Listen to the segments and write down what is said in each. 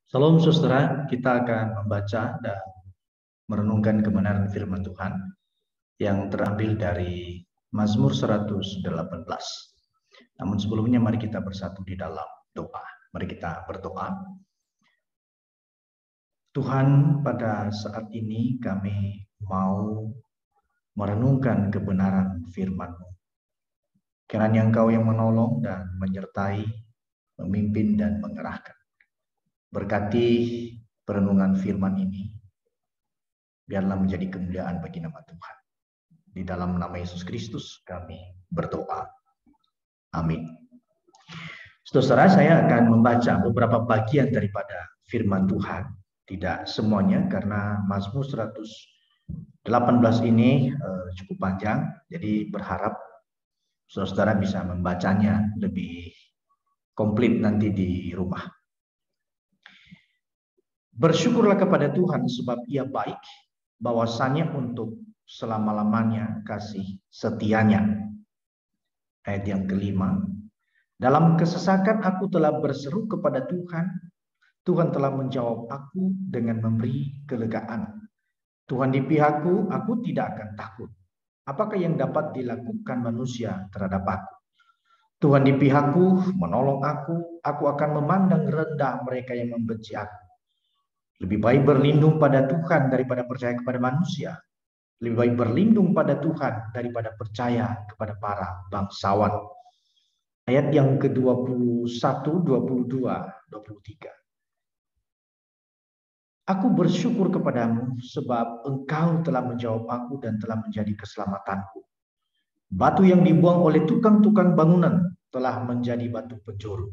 Salam saudara, kita akan membaca dan merenungkan kebenaran firman Tuhan yang terambil dari Mazmur 118. Namun sebelumnya mari kita bersatu di dalam doa. Mari kita berdoa. Tuhan, pada saat ini kami mau merenungkan kebenaran firman-Mu. Kiranya Engkau yang menolong dan menyertai, memimpin dan mengerahkan. Berkati perenungan firman ini, biarlah menjadi kemuliaan bagi nama Tuhan. Di dalam nama Yesus Kristus kami berdoa. Amin. Saudara, saya akan membaca beberapa bagian daripada firman Tuhan. Tidak semuanya karena Mazmur 118 ini cukup panjang. Jadi berharap saudara bisa membacanya lebih komplit nanti di rumah. Bersyukurlah kepada Tuhan sebab Ia baik, bahwasanya untuk selama-lamanya kasih setianya. Ayat yang kelima, dalam kesesakan aku telah berseru kepada Tuhan, Tuhan telah menjawab aku dengan memberi kelegaan. Tuhan di pihakku, aku tidak akan takut. Apakah yang dapat dilakukan manusia terhadap aku? Tuhan di pihakku, menolong aku akan memandang rendah mereka yang membenci aku. Lebih baik berlindung pada Tuhan daripada percaya kepada manusia. Lebih baik berlindung pada Tuhan daripada percaya kepada para bangsawan. Ayat yang ke-21, 22, 23. Aku bersyukur kepadamu sebab Engkau telah menjawab aku dan telah menjadi keselamatanku. Batu yang dibuang oleh tukang-tukang bangunan telah menjadi batu penjuru.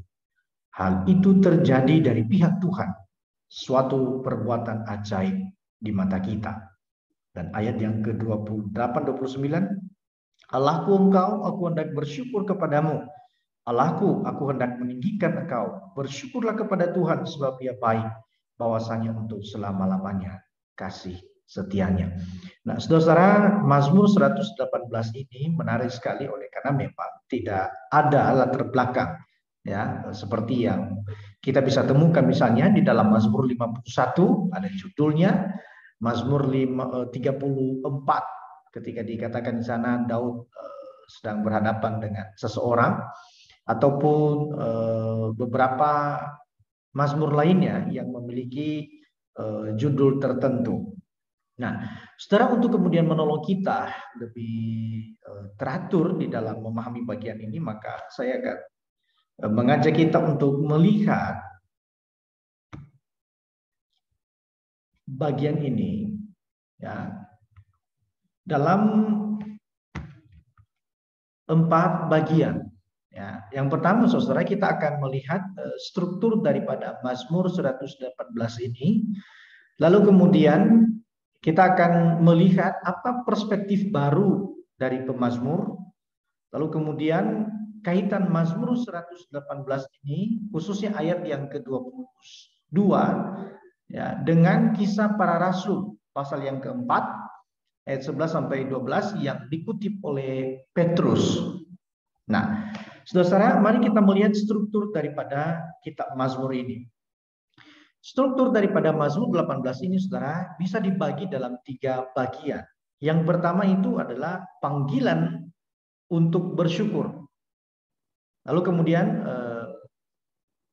Hal itu terjadi dari pihak Tuhan, suatu perbuatan ajaib di mata kita. Dan ayat yang ke-28, 29, Allahku Engkau, aku hendak bersyukur kepadamu. Allahku, aku hendak meninggikan Engkau. Bersyukurlah kepada Tuhan sebab Ia baik, bahwasanya untuk selama-lamanya kasih setianya. Nah, saudara, Mazmur 118 ini menarik sekali oleh karena memang tidak ada latar belakang, ya, seperti yang kita bisa temukan misalnya di dalam Mazmur 51 ada judulnya. Mazmur 34 ketika dikatakan di sana Daud sedang berhadapan dengan seseorang, ataupun beberapa mazmur lainnya yang memiliki judul tertentu. Nah, saudara, untuk kemudian menolong kita lebih teratur di dalam memahami bagian ini, maka saya akan mengajak kita untuk melihat bagian ini, ya, dalam 4 bagian. Ya, yang pertama, saudara, kita akan melihat struktur daripada Mazmur 118 ini. Lalu kemudian kita akan melihat apa perspektif baru dari pemazmur. Lalu kemudian kaitan Mazmur 118 ini, khususnya ayat yang ke-22, ya, dengan kisah para rasul, pasal yang keempat, ayat 11 sampai 12 yang dikutip oleh Petrus. Nah, saudara, mari kita melihat struktur daripada kitab Mazmur ini. Struktur daripada Mazmur 18 ini, saudara, bisa dibagi dalam 3 bagian. Yang pertama itu adalah panggilan untuk bersyukur. Lalu kemudian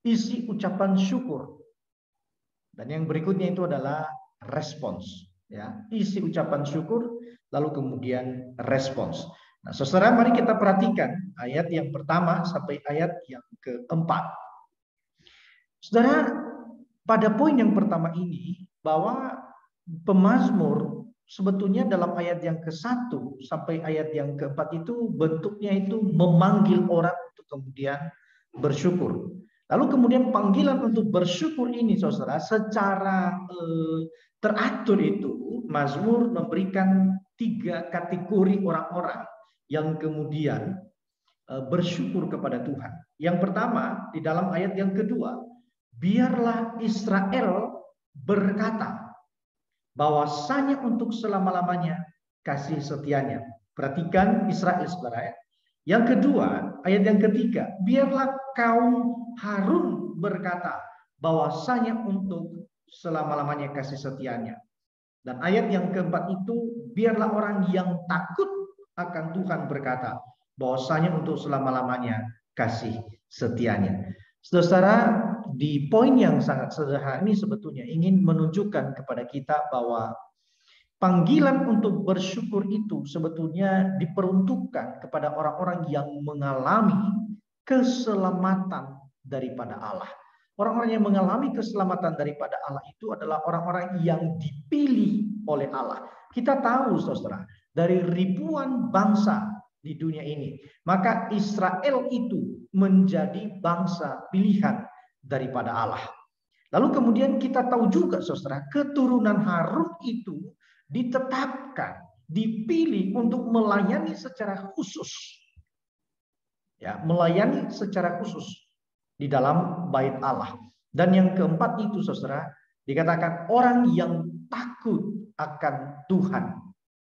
isi ucapan syukur. Dan yang berikutnya itu adalah respons. Ya, isi ucapan syukur, lalu kemudian respons. Nah, saudara, mari kita perhatikan ayat yang pertama sampai ayat yang keempat. Saudara, pada poin yang pertama ini, bahwa pemazmur sebetulnya dalam ayat yang ke-1 sampai ayat yang ke-4 itu bentuknya itu memanggil orang untuk kemudian bersyukur. Lalu kemudian panggilan untuk bersyukur ini, saudara, secara teratur itu Mazmur memberikan 3 kategori orang-orang yang kemudian bersyukur kepada Tuhan. Yang pertama, di dalam ayat yang kedua, biarlah Israel berkata, bahwasanya untuk selama-lamanya kasih setianya. Perhatikan Israel, saudara. Yang kedua, ayat yang ketiga, biarlah kaum Harun berkata, bahwasanya untuk selama-lamanya kasih setianya. Dan ayat yang keempat itu, biarlah orang yang takut akan Tuhan berkata, bahwasanya untuk selama-lamanya kasih setianya. Saudara, di poin yang sangat sederhana ini sebetulnya ingin menunjukkan kepada kita bahwa panggilan untuk bersyukur itu sebetulnya diperuntukkan kepada orang-orang yang mengalami keselamatan daripada Allah. Orang-orang yang mengalami keselamatan daripada Allah itu adalah orang-orang yang dipilih oleh Allah. Kita tahu, saudara, dari ribuan bangsa di dunia ini, maka Israel itu menjadi bangsa pilihan daripada Allah. Lalu kemudian kita tahu juga, saudara, keturunan Harun itu ditetapkan, dipilih untuk melayani secara khusus. Ya, melayani secara khusus di dalam bait Allah. Dan yang keempat itu, saudara, dikatakan orang yang takut akan Tuhan,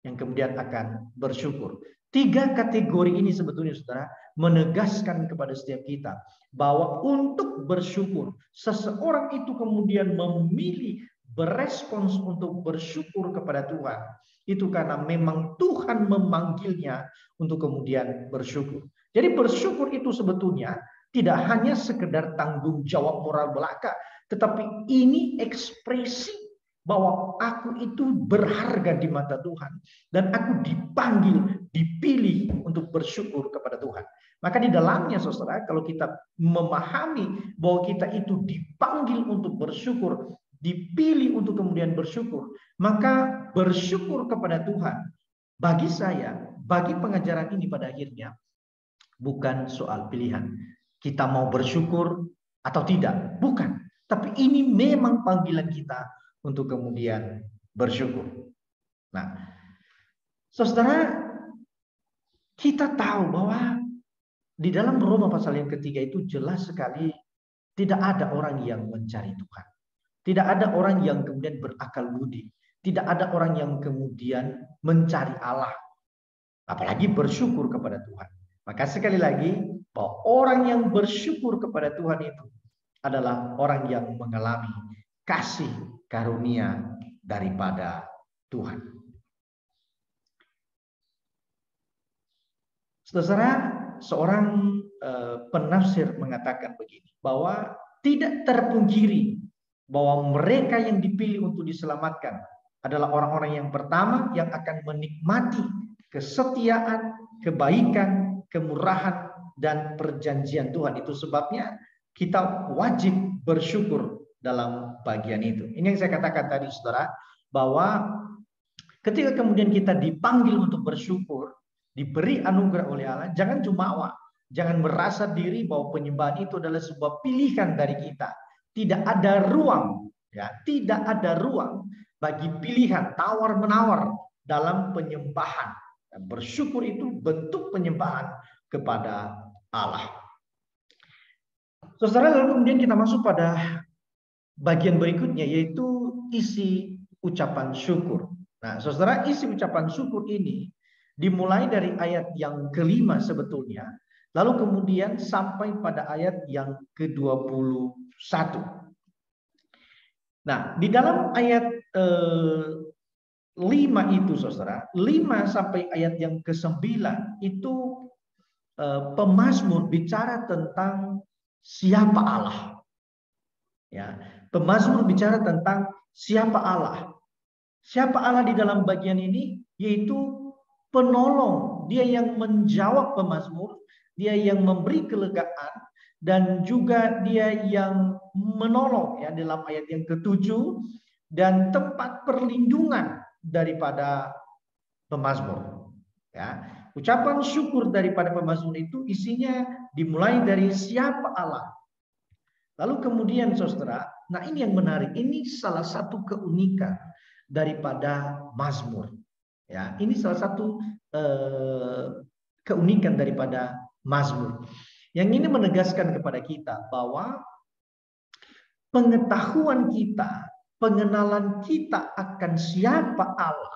yang kemudian akan bersyukur. 3 kategori ini sebetulnya, saudara, menegaskan kepada setiap kita bahwa untuk bersyukur, seseorang itu kemudian memilih berespons untuk bersyukur kepada Tuhan. Itu karena memang Tuhan memanggilnya untuk kemudian bersyukur. Jadi bersyukur itu sebetulnya tidak hanya sekedar tanggung jawab moral belaka, tetapi ini ekspresi bahwa aku itu berharga di mata Tuhan dan aku dipanggil, dipilih untuk bersyukur kepada Tuhan. Maka di dalamnya, saudara, kalau kita memahami bahwa kita itu dipanggil untuk bersyukur, dipilih untuk kemudian bersyukur, maka bersyukur kepada Tuhan bagi saya, bagi pengajaran ini pada akhirnya bukan soal pilihan. Kita mau bersyukur atau tidak, bukan. Tapi ini memang panggilan kita untuk kemudian bersyukur. Nah, saudara, kita tahu bahwa di dalam Roma pasal yang ketiga itu jelas sekali tidak ada orang yang mencari Tuhan. Tidak ada orang yang kemudian berakal budi. Tidak ada orang yang kemudian mencari Allah. Apalagi bersyukur kepada Tuhan. Maka sekali lagi, bahwa orang yang bersyukur kepada Tuhan itu adalah orang yang mengalami kasih karunia daripada Tuhan. Saudara, seorang penafsir mengatakan begini, bahwa tidak terpungkiri bahwa mereka yang dipilih untuk diselamatkan adalah orang-orang yang pertama yang akan menikmati kesetiaan, kebaikan, kemurahan, dan perjanjian Tuhan. Itu sebabnya kita wajib bersyukur dalam bagian itu. Ini yang saya katakan tadi, saudara, bahwa ketika kemudian kita dipanggil untuk bersyukur, diberi anugerah oleh Allah, jangan jumawa, jangan merasa diri bahwa penyembahan itu adalah sebuah pilihan dari kita. Tidak ada ruang, ya, tidak ada ruang bagi pilihan tawar-menawar dalam penyembahan. Dan bersyukur itu bentuk penyembahan kepada Allah. Saudara, lalu kemudian kita masuk pada bagian berikutnya, yaitu isi ucapan syukur. Nah, saudara, isi ucapan syukur ini dimulai dari ayat yang kelima sebetulnya, lalu kemudian sampai pada ayat yang ke-21. Nah, di dalam ayat 5 itu, saudara, 5 sampai ayat yang ke-9 itu pemazmur bicara tentang siapa Allah. Ya, pemazmur bicara tentang siapa Allah. Siapa Allah di dalam bagian ini? Yaitu penolong. Dia yang menjawab pemazmur, dia yang memberi kelegaan, dan juga dia yang menolong, ya, dalam ayat yang ke-7, dan tempat perlindungan daripada pemazmur. Ya, ucapan syukur daripada pemazmur itu isinya dimulai dari siapa Allah. Lalu kemudian, saudara, nah ini yang menarik, ini salah satu keunikan daripada mazmur. Ya, ini salah satu keunikan daripada mazmur. Yang ini menegaskan kepada kita bahwa pengetahuan kita, pengenalan kita akan siapa Allah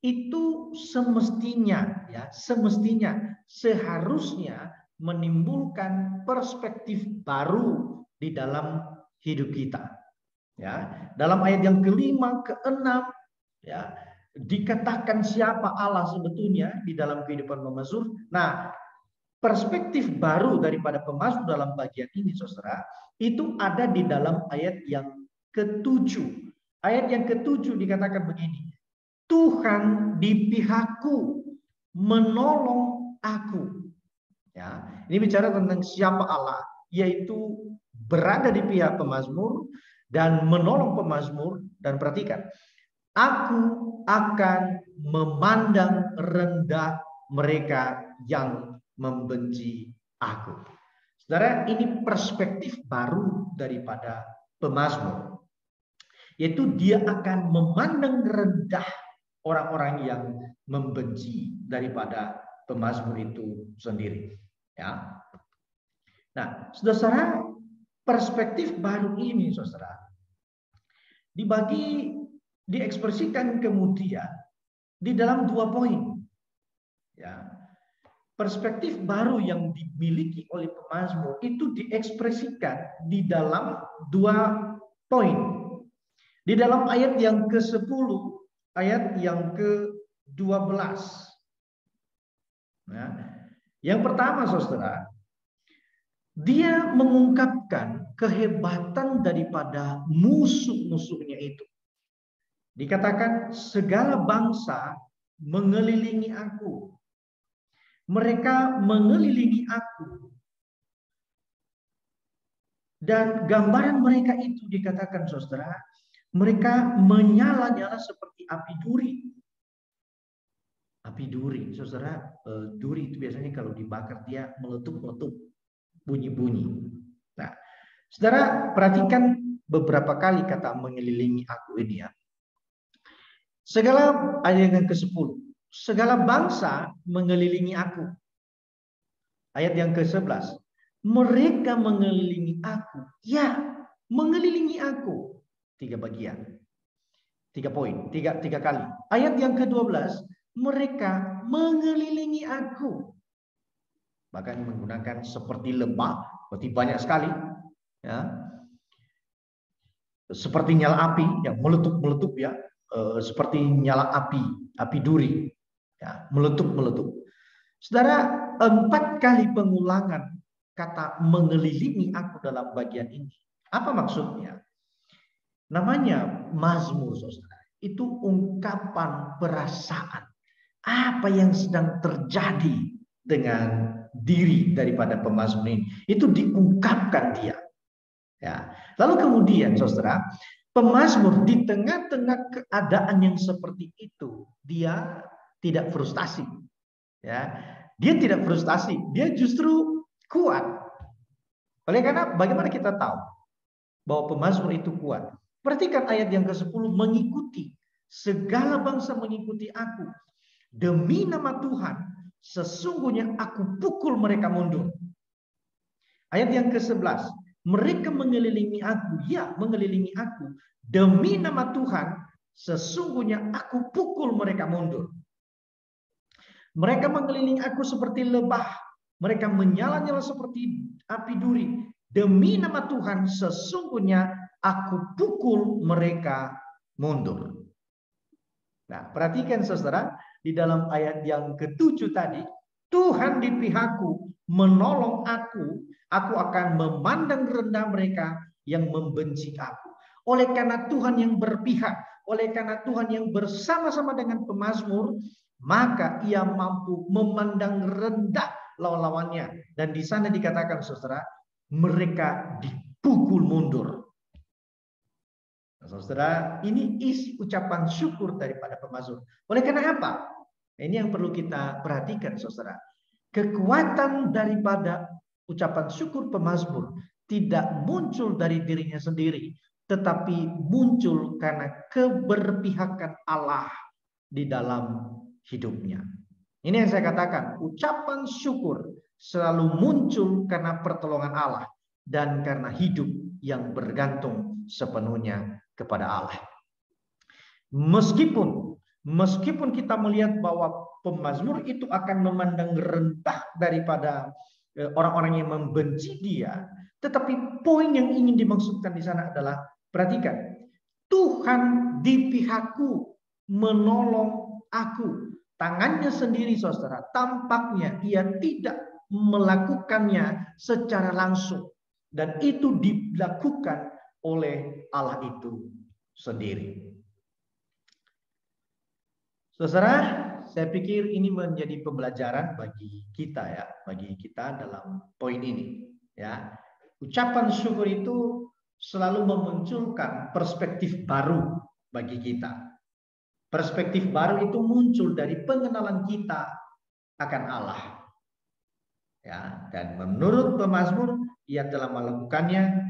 itu semestinya, ya, seharusnya menimbulkan perspektif baru di dalam hidup kita. Ya, dalam ayat yang kelima, keenam, ya, dikatakan siapa Allah sebetulnya di dalam kehidupan pemazmur. Nah, perspektif baru daripada pemazmur dalam bagian ini, saudara, itu ada di dalam ayat yang ke-7. Ayat yang ke-7 dikatakan begini, Tuhan di pihakku, menolong aku. Ya, ini bicara tentang siapa Allah, yaitu berada di pihak pemazmur dan menolong pemazmur. Dan perhatikan, aku akan memandang rendah mereka yang membenci aku. Saudara, ini perspektif baru daripada pemazmur, yaitu dia akan memandang rendah orang-orang yang membenci daripada pemazmur itu sendiri. Ya. Nah, saudara, perspektif baru ini, saudara, diekspresikan kemudian di dalam 2 poin. Ya. Perspektif baru yang dimiliki oleh pemazmur itu diekspresikan di dalam 2 poin. Di dalam ayat yang ke-10, ayat yang ke-12. Nah, yang pertama, saudara, dia mengungkapkan kehebatan daripada musuh-musuhnya itu. Dikatakan segala bangsa mengelilingi aku. Mereka mengelilingi aku. Dan gambaran mereka itu dikatakan, saudara, mereka menyala-nyala seperti api duri. Api duri, saudara, duri itu biasanya kalau dibakar dia meletup-meletup, bunyi-bunyi. Nah, saudara, perhatikan beberapa kali kata mengelilingi aku ini ya. Segala, ayat yang ke-10, segala bangsa mengelilingi aku. Ayat yang ke-11, mereka mengelilingi aku. Ya, mengelilingi aku. 3 bagian. 3 poin, 3 kali. Ayat yang ke-12, mereka mengelilingi aku. Bahkan menggunakan seperti lebah, berarti banyak sekali. Ya. Seperti nyala api yang meletup-meletup ya. Seperti nyala api duri. Ya, meletup-meletup. Saudara, 4 kali pengulangan kata mengelilingi aku dalam bagian ini. Apa maksudnya? Namanya mazmur, saudara. Itu ungkapan perasaan. Apa yang sedang terjadi dengan diri daripada pemazmur ini. Itu diungkapkan dia. Ya. Lalu kemudian, saudara, pemazmur di tengah-tengah keadaan yang seperti itu, dia tidak frustasi. Ya, dia tidak frustasi, dia justru kuat. Oleh karena bagaimana kita tahu bahwa pemazmur itu kuat? Perhatikan ayat yang ke-10, mengikuti. Segala bangsa mengikuti aku. Demi nama Tuhan, sesungguhnya aku pukul mereka mundur. Ayat yang ke-11, mereka mengelilingi aku. Ya, mengelilingi aku. Demi nama Tuhan, sesungguhnya aku pukul mereka mundur. Mereka mengelilingi aku seperti lebah. Mereka menyala-nyala seperti api duri. Demi nama Tuhan, sesungguhnya aku pukul mereka mundur. Nah, perhatikan saudara, di dalam ayat yang ke-7 tadi, Tuhan di pihakku, menolong aku akan memandang rendah mereka yang membenci aku. Oleh karena Tuhan yang berpihak, oleh karena Tuhan yang bersama-sama dengan pemazmur, maka ia mampu memandang rendah lawan-lawannya. Dan di sana dikatakan, saudara, mereka dipukul mundur. Nah, saudara, ini isi ucapan syukur daripada pemazmur. Oleh karena apa? Ini yang perlu kita perhatikan, saudara. Kekuatan daripada ucapan syukur pemazmur tidak muncul dari dirinya sendiri, tetapi muncul karena keberpihakan Allah di dalam hidupnya. Ini yang saya katakan, ucapan syukur selalu muncul karena pertolongan Allah dan karena hidup yang bergantung sepenuhnya kepada Allah. Meskipun kita melihat bahwa pemazmur itu akan memandang rendah daripada orang-orang yang membenci dia, Tetapi poin yang ingin dimaksudkan di sana adalah, perhatikan, Tuhan di pihakku, menolong aku. Tangannya sendiri, saudara, tampaknya ia tidak melakukannya secara langsung. Dan itu dilakukan oleh Allah itu sendiri. Saudara, saya pikir ini menjadi pembelajaran bagi kita ya, bagi kita dalam poin ini ya. Ucapan syukur itu selalu memunculkan perspektif baru bagi kita. Perspektif baru itu muncul dari pengenalan kita akan Allah. Ya, dan menurut pemazmur, ia telah melakukannya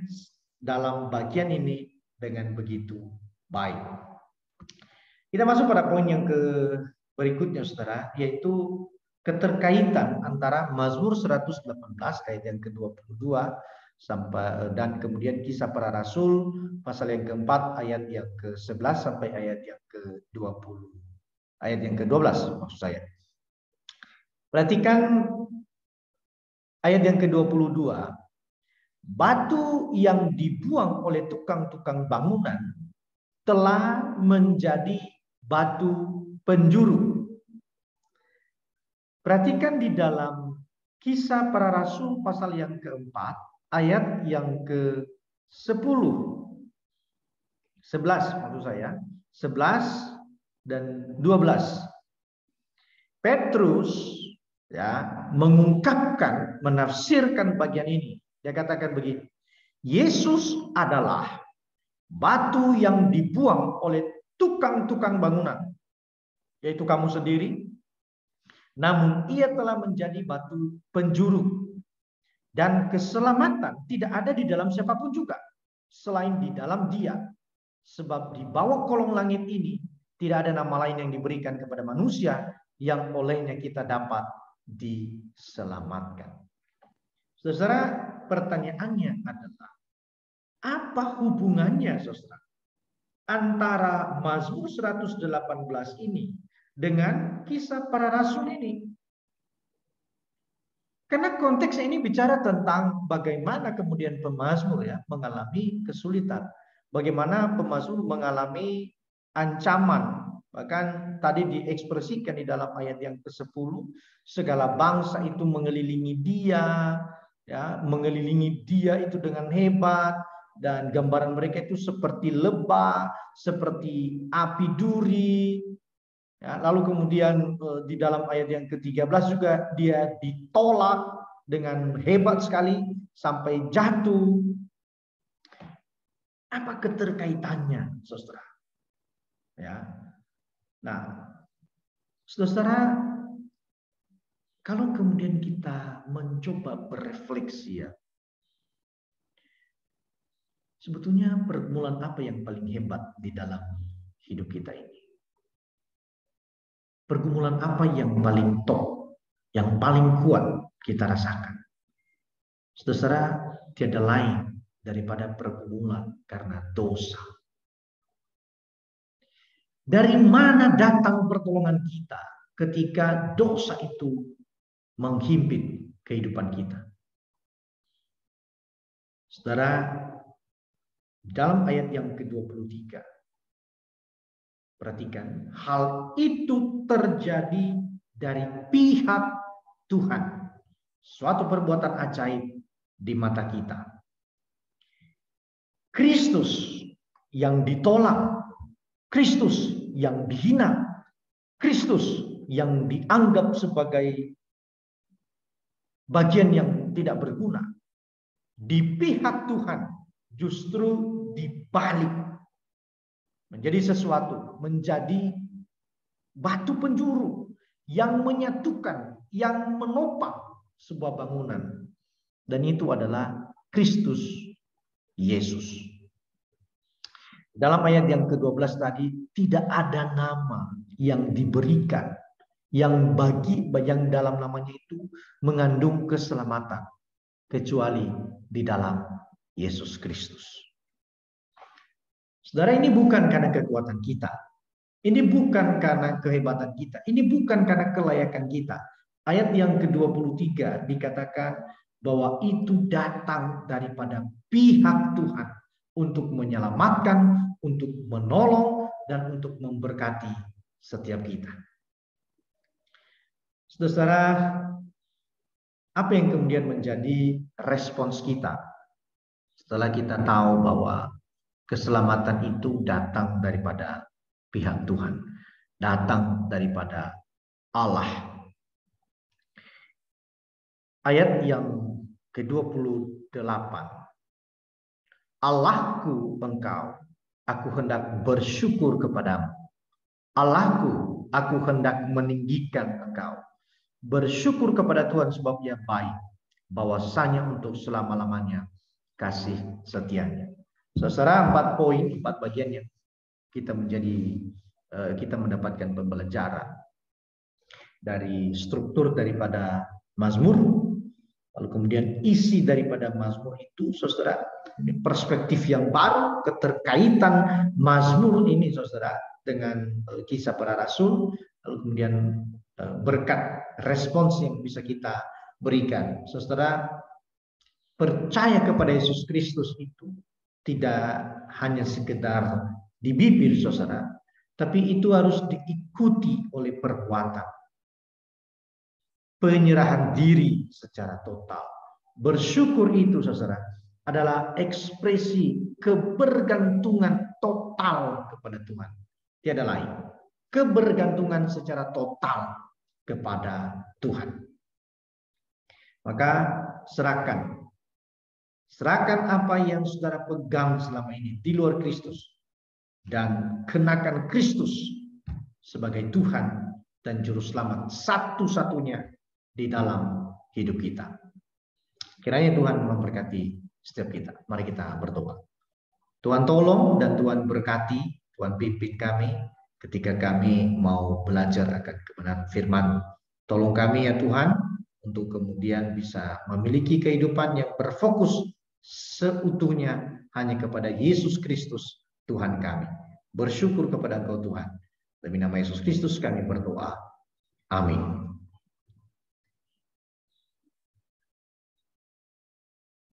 dalam bagian ini dengan begitu baik. Kita masuk pada poin yang berikutnya, saudara, yaitu keterkaitan antara Mazmur 118 ayat yang ke-22 sampai dan kemudian Kisah Para Rasul pasal yang keempat ayat yang ke-11 sampai ayat yang ke-20. Ayat yang ke-12 maksud saya. Perhatikan ayat yang ke-22. Batu yang dibuang oleh tukang-tukang bangunan telah menjadi batu penjuru. Perhatikan di dalam Kisah Para Rasul pasal yang keempat ayat yang ke-10. 11 maksud saya. 11 dan 12. Petrus ya mengungkapkan, menafsirkan bagian ini. Dia katakan begini, Yesus adalah batu yang dibuang oleh tukang-tukang bangunan, yaitu kamu sendiri, namun ia telah menjadi batu penjuru. Dan keselamatan tidak ada di dalam siapapun juga selain di dalam Dia. Sebab di bawah kolong langit ini tidak ada nama lain yang diberikan kepada manusia yang olehnya kita dapat diselamatkan. Saudara, pertanyaannya adalah, apa hubungannya, saudara, antara Mazmur 118 ini dengan Kisah Para Rasul ini? Karena konteks ini bicara tentang bagaimana kemudian pemazmur ya mengalami kesulitan, bagaimana pemazmur mengalami ancaman. Bahkan tadi diekspresikan di dalam ayat yang ke-10, segala bangsa itu mengelilingi dia, ya, mengelilingi dia itu dengan hebat, dan gambaran mereka itu seperti lebah, seperti api duri. Ya, lalu kemudian di dalam ayat yang ke-13 juga dia ditolak dengan hebat sekali sampai jatuh. Apa keterkaitannya, saudara? Ya. Nah, saudara, kalau kemudian kita mencoba berefleksi ya, sebetulnya pergumulan apa yang paling hebat di dalam hidup kita ini? Pergumulan apa yang paling top, yang paling kuat kita rasakan? Saudara, tiada lain daripada pergumulan karena dosa. Dari mana datang pertolongan kita ketika dosa itu menghimpit kehidupan kita? Saudara, dalam ayat yang ke-23, perhatikan, hal itu terjadi dari pihak Tuhan. Suatu perbuatan ajaib di mata kita. Kristus yang ditolak, Kristus yang dihina, Kristus yang dianggap sebagai bagian yang tidak berguna, di pihak Tuhan justru dibalik menjadi sesuatu, menjadi batu penjuru yang menyatukan, yang menopang sebuah bangunan. Dan itu adalah Kristus Yesus. Dalam ayat yang ke-12 tadi, tidak ada nama yang diberikan yang dalam namanya itu mengandung keselamatan kecuali di dalam Yesus Kristus. Saudara, ini bukan karena kekuatan kita. Ini bukan karena kehebatan kita. Ini bukan karena kelayakan kita. Ayat yang ke-23 dikatakan bahwa itu datang daripada pihak Tuhan untuk menyelamatkan, untuk menolong, dan untuk memberkati setiap kita. Saudara, apa yang kemudian menjadi respons kita setelah kita tahu bahwa keselamatan itu datang daripada pihak Tuhan, datang daripada Allah? Ayat yang ke-28. Allahku engkau, aku hendak bersyukur kepadamu. Allahku, aku hendak meninggikan engkau. Bersyukur kepada Tuhan sebab Ia baik, bahwasanya untuk selama-lamanya kasih setianya. Saudara, 4 poin, 4 bagian yang kita mendapatkan pembelajaran dari struktur daripada Mazmur. Lalu kemudian isi daripada Mazmur itu, saudara, ini perspektif yang baru, keterkaitan Mazmur ini, saudara, dengan kisah para rasul. Lalu kemudian berkat respons yang bisa kita berikan. Saudara, percaya kepada Yesus Kristus itu tidak hanya sekedar di bibir, saudara, tapi itu harus diikuti oleh perbuatan. Penyerahan diri secara total. Bersyukur itu, saudara, adalah ekspresi kebergantungan total kepada Tuhan. Tiada lain. Kebergantungan secara total kepada Tuhan. Maka serahkan apa yang saudara pegang selama ini di luar Kristus, dan kenakan Kristus sebagai Tuhan dan Juru Selamat satu-satunya di dalam hidup kita. Kiranya Tuhan memberkati setiap kita. Mari kita berdoa. Tuhan tolong dan Tuhan berkati, Tuhan pimpin kami ketika kami mau belajar akan kebenaran firman. Tolong kami ya Tuhan, untuk kemudian bisa memiliki kehidupan yang berfokus seutuhnya hanya kepada Yesus Kristus Tuhan kami. Bersyukur kepada Engkau Tuhan. Demi nama Yesus Kristus kami berdoa. Amin.